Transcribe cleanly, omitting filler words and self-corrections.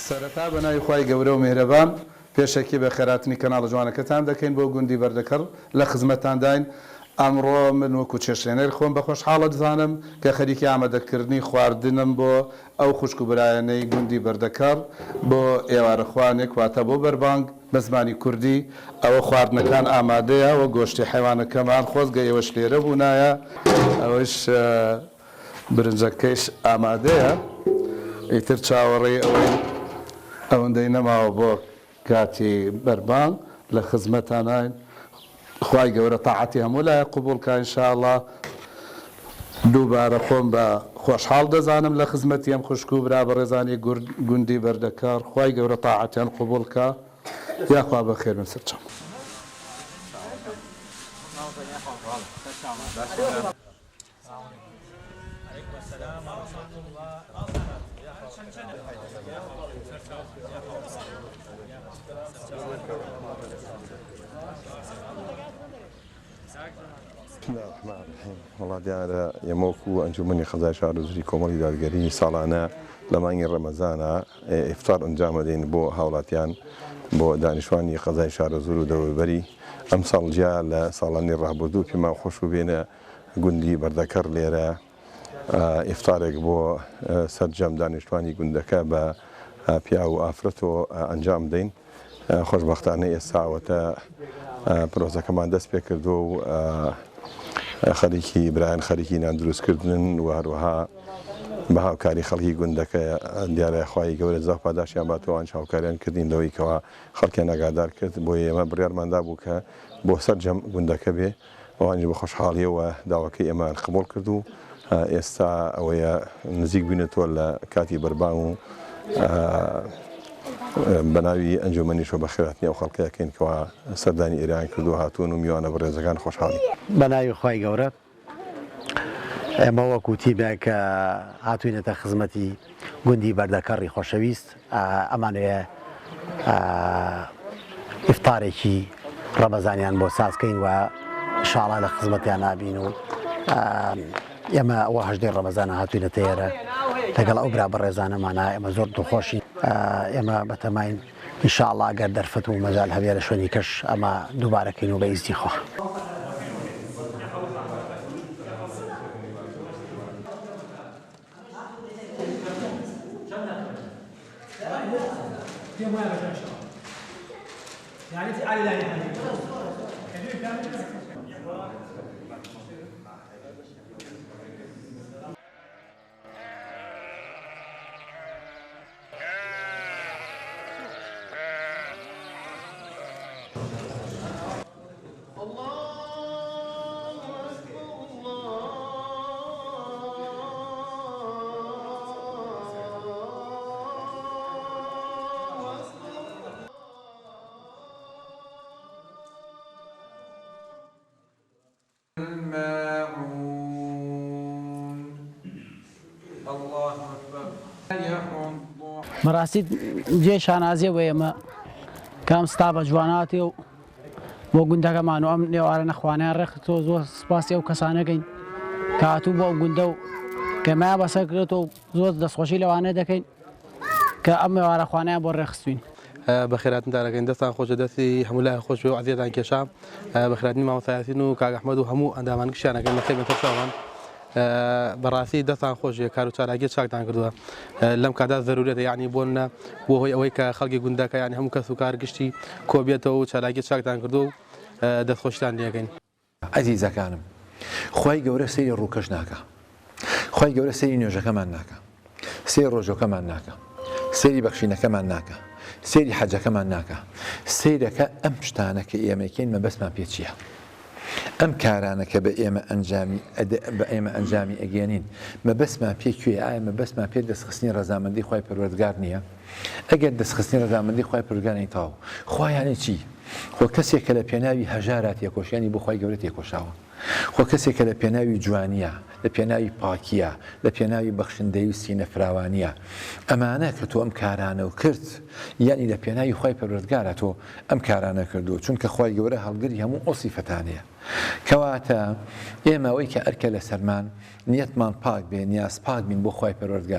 سەرەتا بەناوی خوای گەورە و میهرەبان پێشەکی بە خێراتنی کەناڵە جوانەکەتان دەکەین بۆ گوندی بەردەکەڕ لە خزمەتتان داین. ئەمڕۆ من وەکو چێشتێنەر خۆم بە خۆشحاڵە دەزانم کە خەریکی ئامادەکردنی خواردنم بۆ ئەو خوشک و برایەنەی گوندی بەردەکەڕ بۆ ئێوارەخوانێک واتە بۆ بەربانگ بە زمانی کوردی. ئەوە خواردنەکان ئامادەیە و گۆشتی حیوانەکەمان خۆزگە ئێوەش لێرە بوونایە، ئەوەش برنجەکەیش ئامادەیە. ئیتر چاوەڕێی ئەوەندەی نەماوە بۆ کاتی بەربانگ لە خزمەتانین. خوای گەورە تاعەتی هەموو لایە قوبوڵکە ئینشاءڵڵا. دووبارە خۆم بە خۆشحاڵ دەزانم لە خزمەتی ئەم خوشک و برا بەڕێزانی گوندی بەردەکەڕ. خوای گەورە تاعەتیان قوبوڵکە. یاخوا بەخێر من سەرچەم. وڵات دیارە ئێمەوەکو ئەنجومەنی خەزای شارۆزری کۆمەڵی دادگەری ساڵانە لە مانگی ڕەمەزانە ئیفتار ئەنجام دەدەین بۆ هاوڵاتیان، بۆ دانیشتوانی خەزای شارۆزور و دەوروبەری. ئەم ساڵجیا لە ساڵانی ڕابردوو پێمان خۆش بێنە گوندی بەردەکەڕ لێرە ئیفتارێک بۆ سەرجەم دانیشتوانی گوندەکە بە پیا و ئافرەتەوە ئەنجام دەین. خۆشبەختانە ئێستاوەتە پرۆزەکەمان دەست پێ کردو و خەریکی برایان خەریکی ناندروستکردن و هەروەها بە هاوکاری خەڵکی گوندەکە دیارە خوای گەورە جەزا پاداشیان باتەوە ئەنج هاوکاریان کردین لەوەی کەوا خەڵکیان ئاگادار کرد. بۆ ئێمە بڕیارماندا بوو کە بۆ سەرجەم گوندەکە بێ ئەوانجی بە خۆشحاڵیەوە داواکەی ئێمان قبوڵ کرد و ئێستا ئەوەیە نزیک بوونێتەوە لە کاتی بەربانگ و بەناوی ئەنجومەنی شۆ بە خێراتنی ئەو خەڵکەکەین کەوا سەردانی ئێران کردو هاتوون و میوانە بەڕێزەکان خۆشحاڵی. بەناوی خوای گەورە ئێمە وەکو تیمێک کە هاتووینەتە خزمەتی گوندی بەردەکەڕی خۆشەویست، ئەمانەیە ئیفتارێکی ڕەمەزانیان بۆ سازکەین و ئینشاڵڵا لە خزمەتیان نابین و ئێمە ئەوە هەژدەی ڕەمەزانە هاتووینەتە ئێرە لەگەڵ ئەو برا بەڕێزانەمانە. ئێمە زۆر دڵخۆشین، ئێمە بەتەماین ئینشاءڵڵا ئەگەر دەرفەت و مەجال هەبێ لە شوێنی کەش ئەمە دووبارەکەین و بە ئیزنی خوا. بەڕاستی جێ شانازیە بۆ ئێمە کام ستاپە جواناتی و بۆ گوندەکەمان و ئەم نێوارە نەخوانیان ڕێختەوە. زۆر سپاسی ئەو کەسانەکەین کە هاتوو بۆ ئەو گوندە و کەمای بەسەر کرێتەوە و زۆر دەستخۆشی لەوانەیە دەکەین کە ئەم نێوارە خوانیان بۆ ڕێخستوین. بە خێراتندارەکەین دەستان خۆشە، دەستی هەموو لای خۆش بێ و عەزیەتان کێشا. بە خێراتنی مامۆستایەتین و کاک ئەحمەد و هەموو ئەندامان گشتیانەکەین لە خێمەتە چاوان. بەڕاستی دەستان خۆشیە، کار و چالاکی چاکتان کردووە لەم کادا ضرورەتە، یعنی بۆ هۆی ئەوەی کە خەڵکی گوندەکە یعنی هەموو کەس و کار گشتی کۆبێتەوە و چالاکی چاکتان کردو و دەستخۆشتان لێەکەین. عەزیزەکانم، خوای گەورە سەیری ڕووکەش ناکە، خوای گەورە سەیری نوێژەکەمان ناکە، سەیری ڕۆژەکەمان ناکە، سەیری بەخشینەکەمان ناکە، سەیری حەجەکەمان ناکە. سەیرەکە ئەم شتانە کە ئێمەکەین مەبەستمان پێ چییە؟ ئەم کارانە کە بە ئێمە ئەنجامی ئەگەێنین مەبەستمان پێ کوێ؟ ئایا مەبەستمان پێ دەستخستنی ڕەزامەندی خوای پەروەردگار نییە؟ ئەگەر دەستخستنی ڕەزامەندی خوای پەروەردگار تاو خوایانی چی؟ خۆ کەسێک کە لە پێناوی هەژارات تێکۆشیانی بۆ خوای گەورە تێکۆشاوە، خۆ کەسێک کە لە پێناوی جوانیە، لە پێناوی پاکیە، لە پێناوی بەخشندەی و سینەفراوانیە، ئەمانە کە تۆ ئەم کارانە و کرد یعنی لە پێناوی خوای پەروەردگارە تۆ ئەم کارانە کردو، چونکە خوای گەورە هەڵگری هەموو ئەو سیفەتانەیە. کەواتە ئێمە ئەوەی کە ئەرکە لە سەرمان نیەتمان پاک بێ، نیاز پاک بین بۆ خوای پەروەردگار.